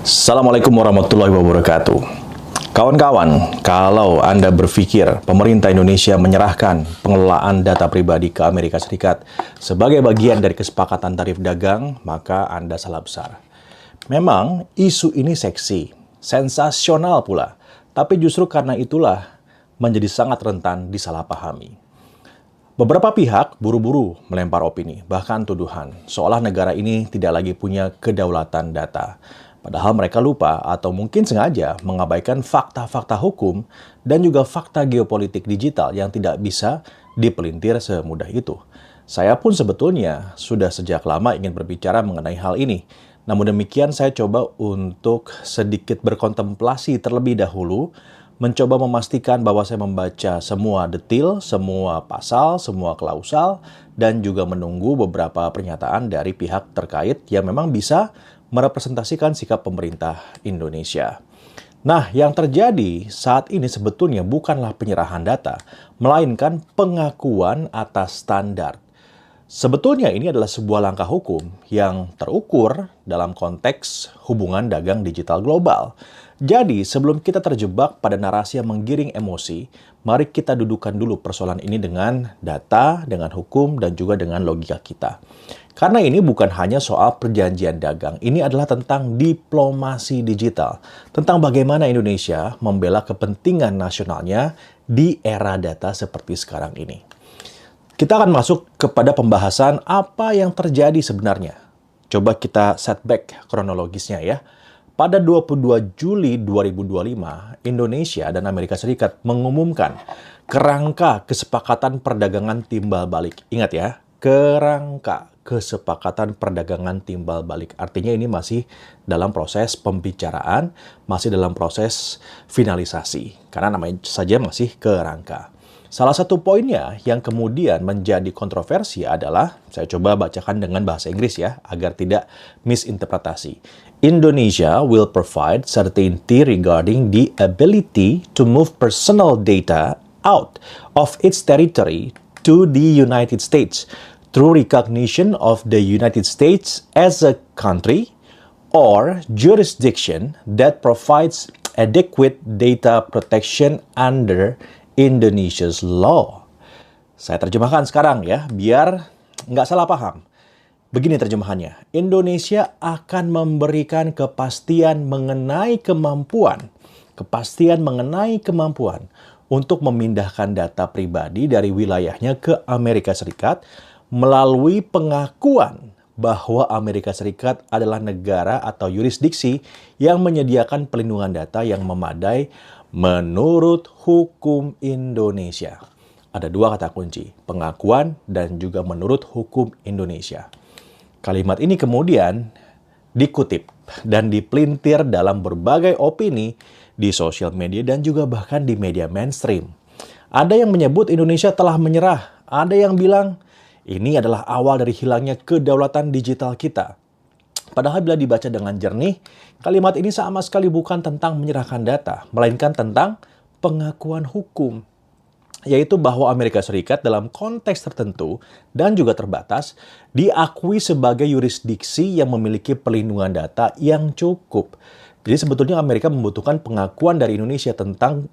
Assalamualaikum warahmatullahi wabarakatuh. Kawan-kawan, kalau Anda berpikir pemerintah Indonesia menyerahkan pengelolaan data pribadi ke Amerika Serikat sebagai bagian dari kesepakatan tarif dagang, maka Anda salah besar. Memang isu ini seksi, sensasional pula, tapi justru karena itulah menjadi sangat rentan disalahpahami. Beberapa pihak buru-buru melempar opini, bahkan tuduhan, seolah negara ini tidak lagi punya kedaulatan data. Padahal mereka lupa atau mungkin sengaja mengabaikan fakta-fakta hukum dan juga fakta geopolitik digital yang tidak bisa dipelintir semudah itu. Saya pun sebetulnya sudah sejak lama ingin berbicara mengenai hal ini. Namun demikian saya coba untuk sedikit berkontemplasi terlebih dahulu, mencoba memastikan bahwa saya membaca semua detil, semua pasal, semua klausal, dan juga menunggu beberapa pernyataan dari pihak terkait yang memang bisa merepresentasikan sikap pemerintah Indonesia. Nah, yang terjadi saat ini sebetulnya bukanlah penyerahan data, melainkan pengakuan atas standar. Sebetulnya ini adalah sebuah langkah hukum yang terukur dalam konteks hubungan dagang digital global. Jadi, sebelum kita terjebak pada narasi yang menggiring emosi, mari kita dudukkan dulu persoalan ini dengan data, dengan hukum, dan juga dengan logika kita. Karena ini bukan hanya soal perjanjian dagang, ini adalah tentang diplomasi digital, tentang bagaimana Indonesia membela kepentingan nasionalnya di era data seperti sekarang ini. Kita akan masuk kepada pembahasan apa yang terjadi sebenarnya. Coba kita setback kronologisnya ya. Pada 22 Juli 2025, Indonesia dan Amerika Serikat mengumumkan kerangka kesepakatan perdagangan timbal balik. Ingat ya, kerangka kesepakatan perdagangan timbal balik. Artinya ini masih dalam proses pembicaraan, masih dalam proses finalisasi. Karena namanya saja masih kerangka. Salah satu poinnya yang kemudian menjadi kontroversi adalah, saya coba bacakan dengan bahasa Inggris ya, agar tidak misinterpretasi. Indonesia will provide certainty regarding the ability to move personal data out of its territory to the United States through recognition of the United States as a country or jurisdiction that provides adequate data protection under Indonesia's law. Saya terjemahkan sekarang ya, biar nggak salah paham. Begini terjemahannya, Indonesia akan memberikan kepastian mengenai kemampuan untuk memindahkan data pribadi dari wilayahnya ke Amerika Serikat melalui pengakuan bahwa Amerika Serikat adalah negara atau yurisdiksi yang menyediakan pelindungan data yang memadai menurut hukum Indonesia. Ada dua kata kunci, pengakuan dan juga menurut hukum Indonesia. Kalimat ini kemudian dikutip dan dipelintir dalam berbagai opini di sosial media dan juga bahkan di media mainstream. Ada yang menyebut Indonesia telah menyerah, ada yang bilang ini adalah awal dari hilangnya kedaulatan digital kita. Padahal bila dibaca dengan jernih, kalimat ini sama sekali bukan tentang menyerahkan data, melainkan tentang pengakuan hukum. Yaitu bahwa Amerika Serikat dalam konteks tertentu dan juga terbatas diakui sebagai yurisdiksi yang memiliki perlindungan data yang cukup. Jadi sebetulnya Amerika membutuhkan pengakuan dari Indonesia tentang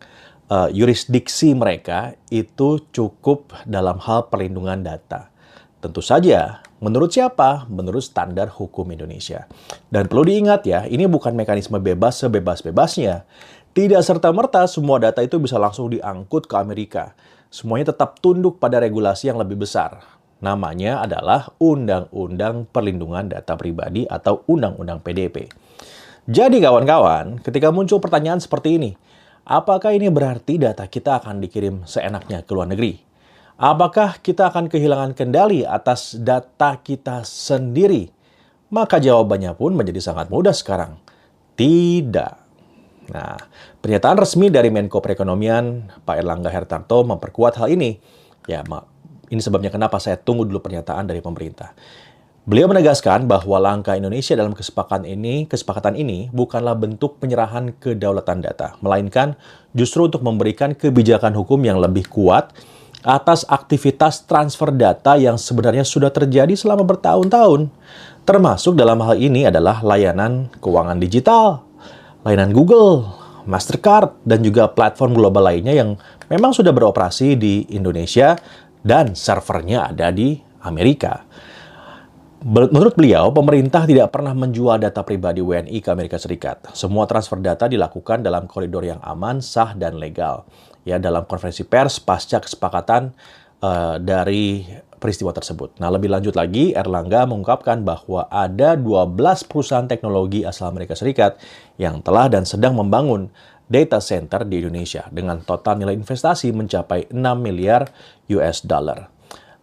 yurisdiksi mereka itu cukup dalam hal perlindungan data. Tentu saja, menurut siapa? Menurut standar hukum Indonesia. Dan perlu diingat ya, ini bukan mekanisme bebas sebebas-bebasnya. Tidak serta-merta semua data itu bisa langsung diangkut ke Amerika. Semuanya tetap tunduk pada regulasi yang lebih besar. Namanya adalah Undang-Undang Perlindungan Data Pribadi atau Undang-Undang PDP. Jadi kawan-kawan, ketika muncul pertanyaan seperti ini, apakah ini berarti data kita akan dikirim seenaknya ke luar negeri? Apakah kita akan kehilangan kendali atas data kita sendiri? Maka jawabannya pun menjadi sangat mudah sekarang. Tidak. Nah, pernyataan resmi dari Menko Perekonomian Pak Erlangga Hartarto memperkuat hal ini. Ya, ini sebabnya kenapa saya tunggu dulu pernyataan dari pemerintah. Beliau menegaskan bahwa langkah Indonesia dalam kesepakatan ini bukanlah bentuk penyerahan kedaulatan data, melainkan justru untuk memberikan kebijakan hukum yang lebih kuat atas aktivitas transfer data yang sebenarnya sudah terjadi selama bertahun-tahun. Termasuk dalam hal ini adalah layanan keuangan digital, layanan Google, Mastercard, dan juga platform global lainnya yang memang sudah beroperasi di Indonesia dan servernya ada di Amerika. Menurut beliau, pemerintah tidak pernah menjual data pribadi WNI ke Amerika Serikat. Semua transfer data dilakukan dalam koridor yang aman, sah, dan legal. Ya, dalam konferensi pers pasca kesepakatan dari peristiwa tersebut. Nah, lebih lanjut lagi, Erlangga mengungkapkan bahwa ada 12 perusahaan teknologi asal Amerika Serikat yang telah dan sedang membangun data center di Indonesia dengan total nilai investasi mencapai 6 miliar US dollar.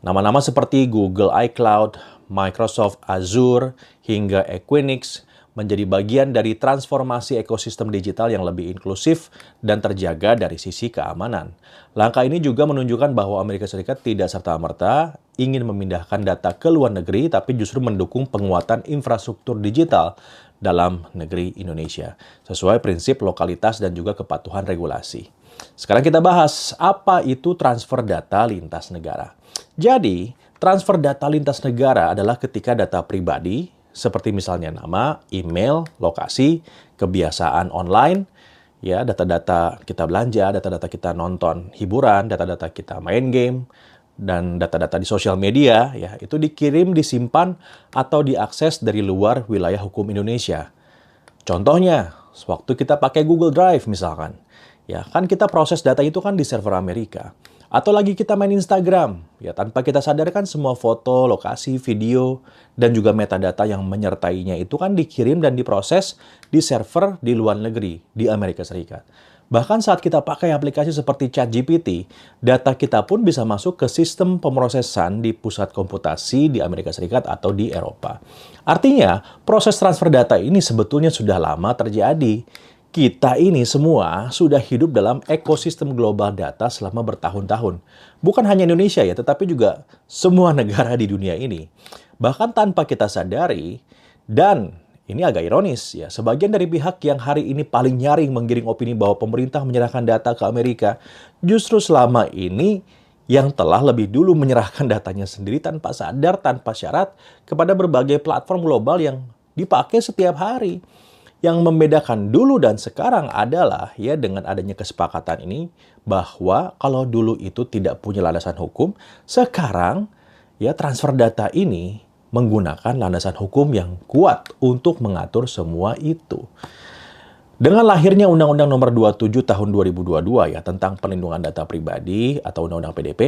Nama-nama seperti Google iCloud, Microsoft Azure, hingga Equinix menjadi bagian dari transformasi ekosistem digital yang lebih inklusif dan terjaga dari sisi keamanan. Langkah ini juga menunjukkan bahwa Amerika Serikat tidak serta-merta ingin memindahkan data ke luar negeri, tapi justru mendukung penguatan infrastruktur digital dalam negeri Indonesia, sesuai prinsip lokalitas dan juga kepatuhan regulasi. Sekarang kita bahas, apa itu transfer data lintas negara. Jadi, transfer data lintas negara adalah ketika data pribadi, seperti misalnya nama, email, lokasi, kebiasaan online, ya, data-data kita belanja, data-data kita nonton hiburan, data-data kita main game, dan data-data di sosial media, ya, itu dikirim, disimpan, atau diakses dari luar wilayah hukum Indonesia. Contohnya, waktu kita pakai Google Drive misalkan, ya, kan kita proses data itu kan di server Amerika. Atau lagi kita main Instagram, ya, tanpa kita sadarkan semua foto, lokasi, video, dan juga metadata yang menyertainya itu kan dikirim dan diproses di server di luar negeri, di Amerika Serikat. Bahkan saat kita pakai aplikasi seperti ChatGPT, data kita pun bisa masuk ke sistem pemrosesan di pusat komputasi di Amerika Serikat atau di Eropa. Artinya, proses transfer data ini sebetulnya sudah lama terjadi. Kita ini semua sudah hidup dalam ekosistem global data selama bertahun-tahun. Bukan hanya Indonesia ya, tetapi juga semua negara di dunia ini. Bahkan tanpa kita sadari, dan ini agak ironis ya, sebagian dari pihak yang hari ini paling nyaring menggiring opini bahwa pemerintah menyerahkan data ke Amerika, justru selama ini yang telah lebih dulu menyerahkan datanya sendiri tanpa sadar, tanpa syarat, kepada berbagai platform global yang dipakai setiap hari. Yang membedakan dulu dan sekarang adalah ya dengan adanya kesepakatan ini bahwa kalau dulu itu tidak punya landasan hukum, sekarang ya transfer data ini menggunakan landasan hukum yang kuat untuk mengatur semua itu. Dengan lahirnya Undang-Undang Nomor 27 Tahun 2022 ya tentang perlindungan data pribadi atau Undang-Undang PDP,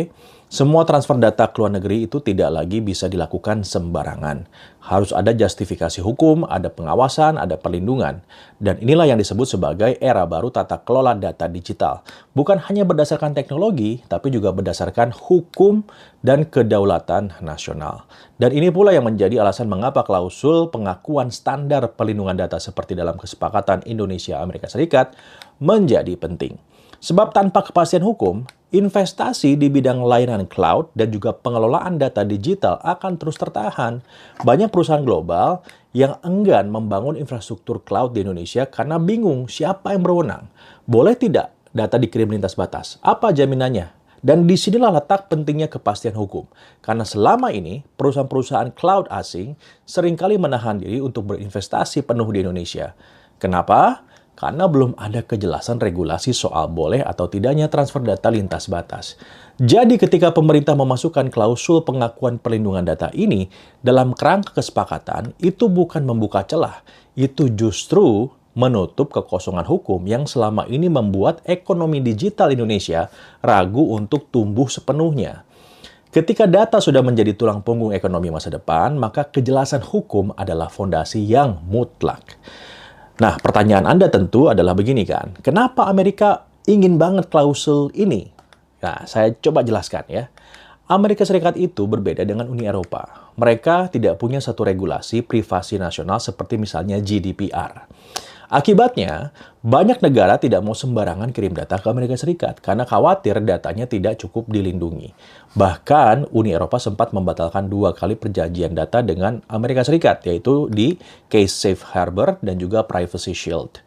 semua transfer data ke luar negeri itu tidak lagi bisa dilakukan sembarangan. Harus ada justifikasi hukum, ada pengawasan, ada perlindungan. Dan inilah yang disebut sebagai era baru tata kelola data digital. Bukan hanya berdasarkan teknologi, tapi juga berdasarkan hukum dan kedaulatan nasional. Dan ini pula yang menjadi alasan mengapa klausul pengakuan standar perlindungan data seperti dalam kesepakatan Indonesia-Amerika Serikat menjadi penting. Sebab tanpa kepastian hukum, investasi di bidang layanan cloud dan juga pengelolaan data digital akan terus tertahan. Banyak perusahaan global yang enggan membangun infrastruktur cloud di Indonesia karena bingung siapa yang berwenang. Boleh tidak data dikirim lintas batas? Apa jaminannya? Dan disinilah letak pentingnya kepastian hukum. Karena selama ini, perusahaan-perusahaan cloud asing seringkali menahan diri untuk berinvestasi penuh di Indonesia. Kenapa? Karena belum ada kejelasan regulasi soal boleh atau tidaknya transfer data lintas batas. Jadi ketika pemerintah memasukkan klausul pengakuan perlindungan data ini dalam kerangka kesepakatan, itu bukan membuka celah. Itu justru menutup kekosongan hukum yang selama ini membuat ekonomi digital Indonesia ragu untuk tumbuh sepenuhnya. Ketika data sudah menjadi tulang punggung ekonomi masa depan, maka kejelasan hukum adalah fondasi yang mutlak. Nah, pertanyaan Anda tentu adalah begini kan, kenapa Amerika ingin banget klausul ini? Nah, saya coba jelaskan ya. Amerika Serikat itu berbeda dengan Uni Eropa. Mereka tidak punya satu regulasi privasi nasional seperti misalnya GDPR. Akibatnya, banyak negara tidak mau sembarangan kirim data ke Amerika Serikat karena khawatir datanya tidak cukup dilindungi. Bahkan, Uni Eropa sempat membatalkan 2 kali perjanjian data dengan Amerika Serikat, yaitu di Case Safe Harbor dan juga Privacy Shield.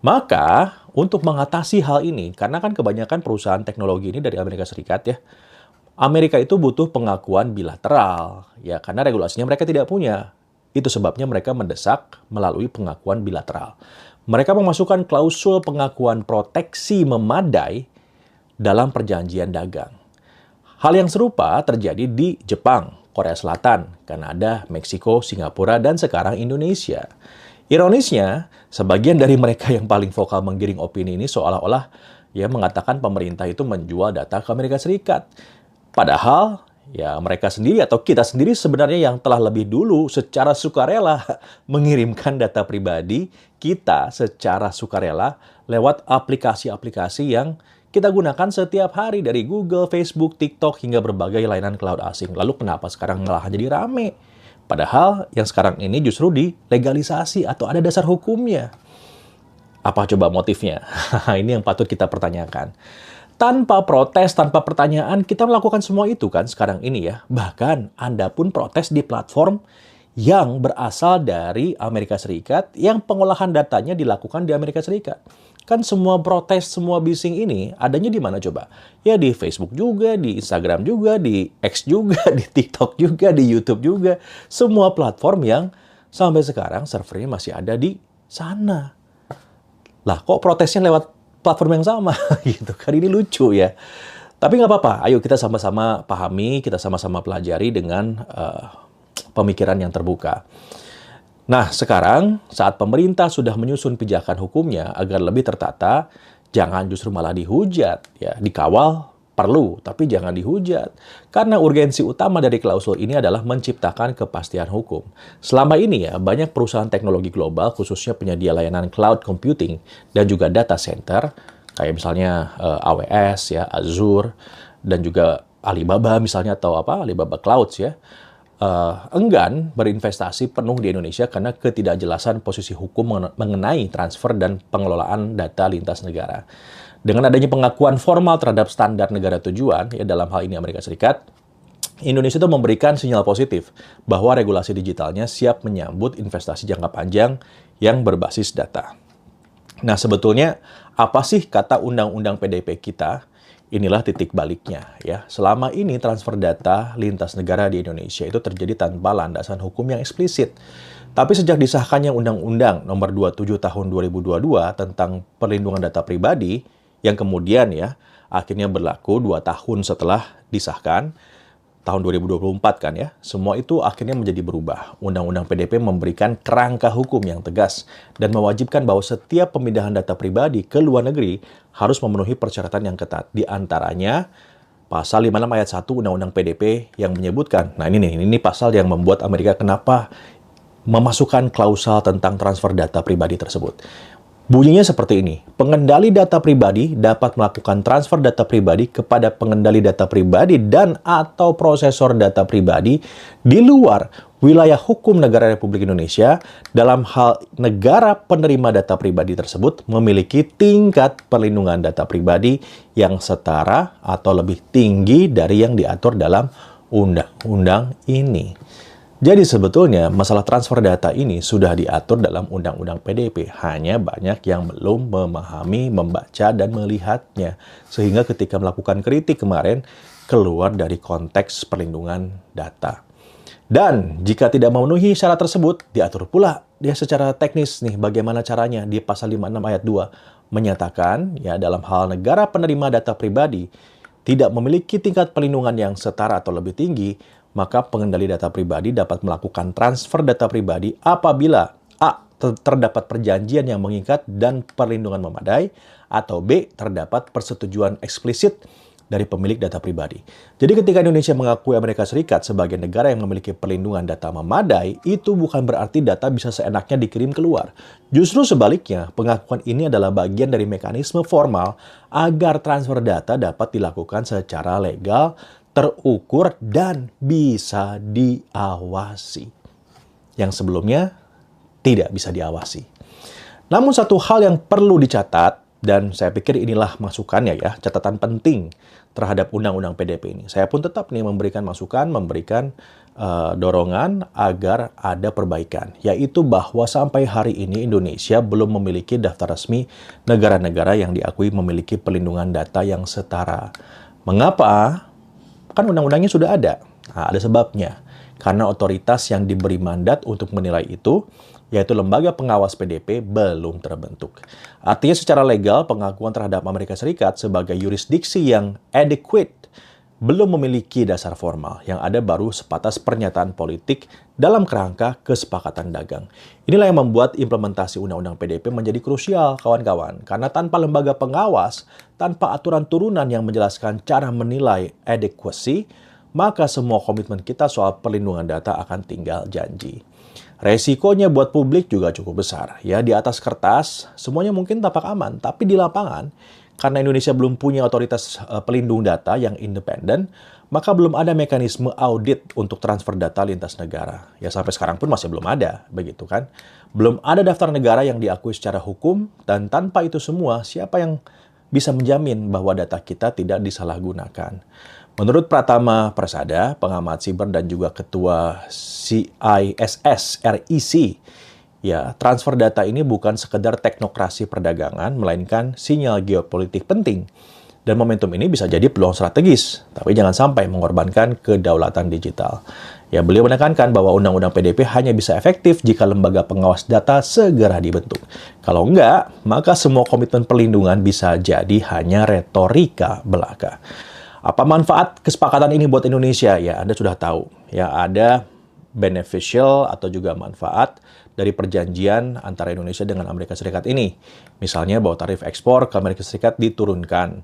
Maka, untuk mengatasi hal ini, karena kan kebanyakan perusahaan teknologi ini dari Amerika Serikat ya, Amerika itu butuh pengakuan bilateral, ya karena regulasinya mereka tidak punya. Itu sebabnya mereka mendesak melalui pengakuan bilateral. Mereka memasukkan klausul pengakuan proteksi memadai dalam perjanjian dagang. Hal yang serupa terjadi di Jepang, Korea Selatan, Kanada, Meksiko, Singapura, dan sekarang Indonesia. Ironisnya, sebagian dari mereka yang paling vokal menggiring opini ini seolah-olah mengatakan pemerintah itu menjual data ke Amerika Serikat. Padahal, mereka sendiri atau kita sendiri sebenarnya yang telah lebih dulu secara sukarela mengirimkan data pribadi kita secara sukarela lewat aplikasi-aplikasi yang kita gunakan setiap hari dari Google, Facebook, TikTok, hingga berbagai layanan cloud asing. Lalu kenapa sekarang malah jadi rame? Padahal yang sekarang ini justru dilegalisasi atau ada dasar hukumnya. Apa coba motifnya? Ini yang patut kita pertanyakan. Tanpa protes, tanpa pertanyaan, kita melakukan semua itu kan sekarang ini ya. Bahkan Anda pun protes di platform yang berasal dari Amerika Serikat, yang pengolahan datanya dilakukan di Amerika Serikat. Kan semua protes, semua bising ini adanya di mana coba? Ya di Facebook juga, di Instagram juga, di X juga, di TikTok juga, di YouTube juga. Semua platform yang sampai sekarang servernya masih ada di sana. Lah kok protesnya lewat platform yang sama? Gitu kan, ini lucu ya. Tapi nggak apa-apa, ayo kita sama-sama pahami, kita sama-sama pelajari dengan pemikiran yang terbuka. Nah, sekarang saat pemerintah sudah menyusun pijakan hukumnya agar lebih tertata, jangan justru malah dihujat. Ya, dikawal perlu, tapi jangan dihujat. Karena urgensi utama dari klausul ini adalah menciptakan kepastian hukum. Selama ini banyak perusahaan teknologi global, khususnya penyedia layanan cloud computing dan juga data center, kayak misalnya AWS, Azure, dan juga Alibaba misalnya, atau Alibaba Clouds enggan berinvestasi penuh di Indonesia karena ketidakjelasan posisi hukum mengenai transfer dan pengelolaan data lintas negara. Dengan adanya pengakuan formal terhadap standar negara tujuan, dalam hal ini Amerika Serikat, Indonesia itu memberikan sinyal positif bahwa regulasi digitalnya siap menyambut investasi jangka panjang yang berbasis data. Nah, sebetulnya apa sih kata Undang-Undang PDP kita? Inilah titik baliknya ya. Selama ini transfer data lintas negara di Indonesia itu terjadi tanpa landasan hukum yang eksplisit. Tapi sejak disahkannya Undang-Undang Nomor 27 Tahun 2022 tentang perlindungan data pribadi yang kemudian akhirnya berlaku 2 tahun setelah disahkan tahun 2024 kan ya. Semua itu akhirnya menjadi berubah. Undang-Undang PDP memberikan kerangka hukum yang tegas dan mewajibkan bahwa setiap pemindahan data pribadi ke luar negeri harus memenuhi persyaratan yang ketat. Di antaranya pasal 56 ayat 1 Undang-Undang PDP yang menyebutkan, nah ini pasal yang membuat Amerika kenapa memasukkan klausal tentang transfer data pribadi tersebut. Bunyinya seperti ini, pengendali data pribadi dapat melakukan transfer data pribadi kepada pengendali data pribadi dan atau prosesor data pribadi di luar wilayah hukum negara Republik Indonesia dalam hal negara penerima data pribadi tersebut memiliki tingkat perlindungan data pribadi yang setara atau lebih tinggi dari yang diatur dalam undang-undang ini. Jadi sebetulnya masalah transfer data ini sudah diatur dalam Undang-Undang PDP, hanya banyak yang belum memahami, membaca, dan melihatnya. Sehingga ketika melakukan kritik kemarin, keluar dari konteks perlindungan data. Dan jika tidak memenuhi syarat tersebut, diatur pula dia secara teknis nih bagaimana caranya di pasal 56 ayat 2 menyatakan dalam hal negara penerima data pribadi tidak memiliki tingkat perlindungan yang setara atau lebih tinggi, maka pengendali data pribadi dapat melakukan transfer data pribadi apabila A. terdapat perjanjian yang mengikat dan perlindungan memadai, atau B. terdapat persetujuan eksplisit dari pemilik data pribadi. Jadi ketika Indonesia mengakui Amerika Serikat sebagai negara yang memiliki perlindungan data memadai, itu bukan berarti data bisa seenaknya dikirim keluar. Justru sebaliknya, pengakuan ini adalah bagian dari mekanisme formal agar transfer data dapat dilakukan secara legal, terukur, dan bisa diawasi. Yang sebelumnya tidak bisa diawasi. Namun satu hal yang perlu dicatat, dan saya pikir inilah masukannya catatan penting terhadap Undang-Undang PDP ini. Saya pun tetap memberikan masukan, memberikan dorongan agar ada perbaikan. Yaitu bahwa sampai hari ini Indonesia belum memiliki daftar resmi negara-negara yang diakui memiliki perlindungan data yang setara. Mengapa? Kan undang-undangnya sudah ada. Nah, ada sebabnya. karena otoritas yang diberi mandat untuk menilai itu, yaitu Lembaga Pengawas PDP, belum terbentuk. Artinya secara legal, pengakuan terhadap Amerika Serikat sebagai yurisdiksi yang adequate belum memiliki dasar formal, yang ada baru sebatas pernyataan politik dalam kerangka kesepakatan dagang. Inilah yang membuat implementasi Undang-Undang PDP menjadi krusial, kawan-kawan. Karena tanpa lembaga pengawas, tanpa aturan turunan yang menjelaskan cara menilai adequacy, maka semua komitmen kita soal perlindungan data akan tinggal janji. Resikonya buat publik juga cukup besar. Ya, di atas kertas, semuanya mungkin tampak aman, tapi di lapangan, karena Indonesia belum punya otoritas pelindung data yang independen, maka belum ada mekanisme audit untuk transfer data lintas negara. Ya sampai sekarang pun masih belum ada, begitu kan? Belum ada daftar negara yang diakui secara hukum, dan tanpa itu semua, siapa yang bisa menjamin bahwa data kita tidak disalahgunakan? Menurut Pratama Persada, pengamat siber dan juga ketua CISS RIC, ya, transfer data ini bukan sekedar teknokrasi perdagangan, melainkan sinyal geopolitik penting. Dan momentum ini bisa jadi peluang strategis, tapi jangan sampai mengorbankan kedaulatan digital. Ya, beliau menekankan bahwa Undang-Undang PDP hanya bisa efektif jika lembaga pengawas data segera dibentuk. Kalau enggak, maka semua komitmen perlindungan bisa jadi hanya retorika belaka. Apa manfaat kesepakatan ini buat Indonesia? Ya, Anda sudah tahu. Ya, ada beneficial atau juga manfaat dari perjanjian antara Indonesia dengan Amerika Serikat ini. Misalnya bahwa tarif ekspor ke Amerika Serikat diturunkan.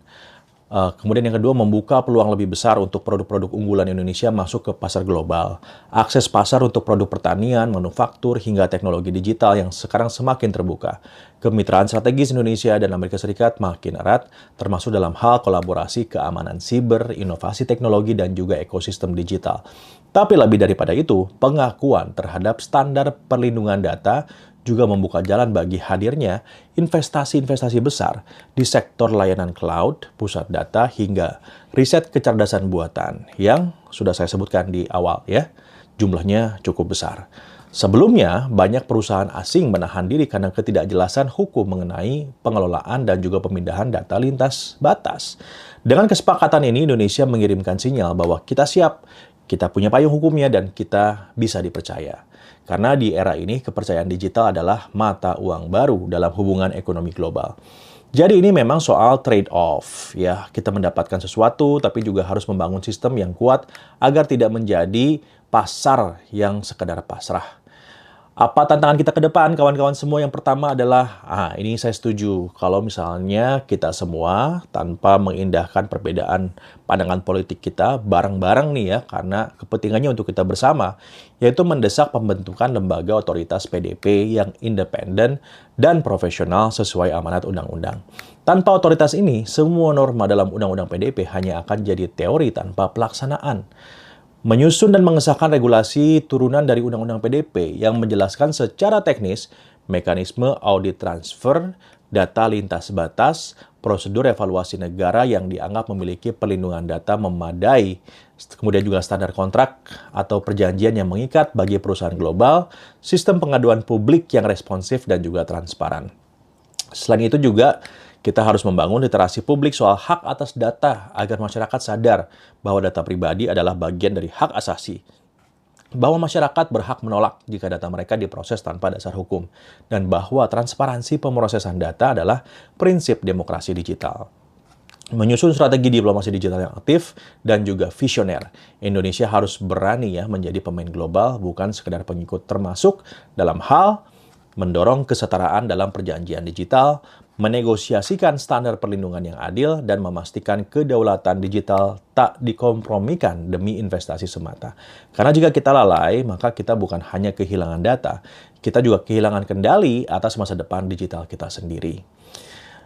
Kemudian yang kedua, membuka peluang lebih besar untuk produk-produk unggulan Indonesia masuk ke pasar global. Akses pasar untuk produk pertanian, manufaktur, hingga teknologi digital yang sekarang semakin terbuka. Kemitraan strategis Indonesia dan Amerika Serikat makin erat, termasuk dalam hal kolaborasi keamanan siber, inovasi teknologi, dan juga ekosistem digital. Tapi lebih daripada itu, pengakuan terhadap standar perlindungan data juga membuka jalan bagi hadirnya investasi-investasi besar di sektor layanan cloud, pusat data, hingga riset kecerdasan buatan yang sudah saya sebutkan di awal ya, jumlahnya cukup besar. Sebelumnya, banyak perusahaan asing menahan diri karena ketidakjelasan hukum mengenai pengelolaan dan juga pemindahan data lintas batas. Dengan kesepakatan ini, Indonesia mengirimkan sinyal bahwa kita siap, kita punya payung hukumnya, dan kita bisa dipercaya. Karena di era ini, kepercayaan digital adalah mata uang baru dalam hubungan ekonomi global. Jadi ini memang soal trade-off, ya. Kita mendapatkan sesuatu, tapi juga harus membangun sistem yang kuat agar tidak menjadi pasar yang sekedar pasrah. Apa tantangan kita ke depan, kawan-kawan semua? Yang pertama adalah, ini saya setuju, kalau misalnya kita semua tanpa mengindahkan perbedaan pandangan politik kita bareng-bareng nih ya, karena kepentingannya untuk kita bersama, yaitu mendesak pembentukan lembaga otoritas PDP yang independen dan profesional sesuai amanat undang-undang. Tanpa otoritas ini, semua norma dalam undang-undang PDP hanya akan jadi teori tanpa pelaksanaan. Menyusun dan mengesahkan regulasi turunan dari Undang-Undang PDP yang menjelaskan secara teknis mekanisme audit transfer, data lintas batas, prosedur evaluasi negara yang dianggap memiliki perlindungan data memadai, kemudian juga standar kontrak atau perjanjian yang mengikat bagi perusahaan global, sistem pengaduan publik yang responsif dan juga transparan. Selain itu juga, kita harus membangun literasi publik soal hak atas data agar masyarakat sadar bahwa data pribadi adalah bagian dari hak asasi. Bahwa masyarakat berhak menolak jika data mereka diproses tanpa dasar hukum. Dan bahwa transparansi pemrosesan data adalah prinsip demokrasi digital. Menyusun strategi diplomasi digital yang aktif dan juga visioner. Indonesia harus berani ya menjadi pemain global, bukan sekedar pengikut, termasuk dalam hal mendorong kesetaraan dalam perjanjian digital, menegosiasikan standar perlindungan yang adil, dan memastikan kedaulatan digital tak dikompromikan demi investasi semata. Karena jika kita lalai, maka kita bukan hanya kehilangan data, kita juga kehilangan kendali atas masa depan digital kita sendiri.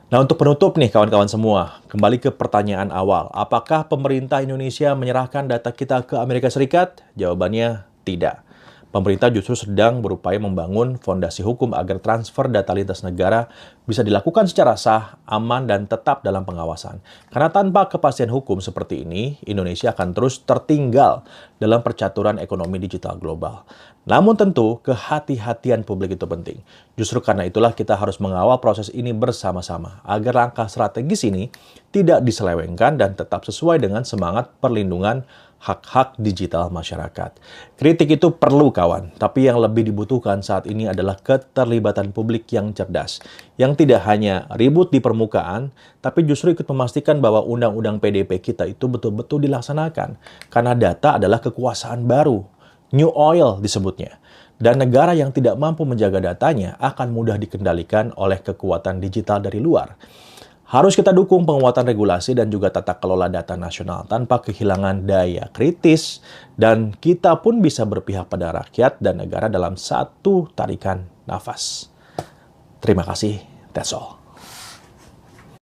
Nah, untuk penutup nih kawan-kawan semua, kembali ke pertanyaan awal. Apakah pemerintah Indonesia menyerahkan data kita ke Amerika Serikat? Jawabannya tidak. Pemerintah justru sedang berupaya membangun fondasi hukum agar transfer data lintas negara bisa dilakukan secara sah, aman, dan tetap dalam pengawasan. Karena tanpa kepastian hukum seperti ini, Indonesia akan terus tertinggal dalam percaturan ekonomi digital global. Namun tentu, kehati-hatian publik itu penting. Justru karena itulah kita harus mengawal proses ini bersama-sama, agar langkah strategis ini tidak diselewengkan dan tetap sesuai dengan semangat perlindungan hak-hak digital masyarakat. Kritik itu perlu kawan, tapi yang lebih dibutuhkan saat ini adalah keterlibatan publik yang cerdas, yang tidak hanya ribut di permukaan, tapi justru ikut memastikan bahwa undang-undang PDP kita itu betul-betul dilaksanakan. Karena data adalah kekuasaan baru, new oil disebutnya. Dan negara yang tidak mampu menjaga datanya akan mudah dikendalikan oleh kekuatan digital dari luar. Harus kita dukung penguatan regulasi dan juga tata kelola data nasional tanpa kehilangan daya kritis, dan kita pun bisa berpihak pada rakyat dan negara dalam satu tarikan nafas. Terima kasih, that's all.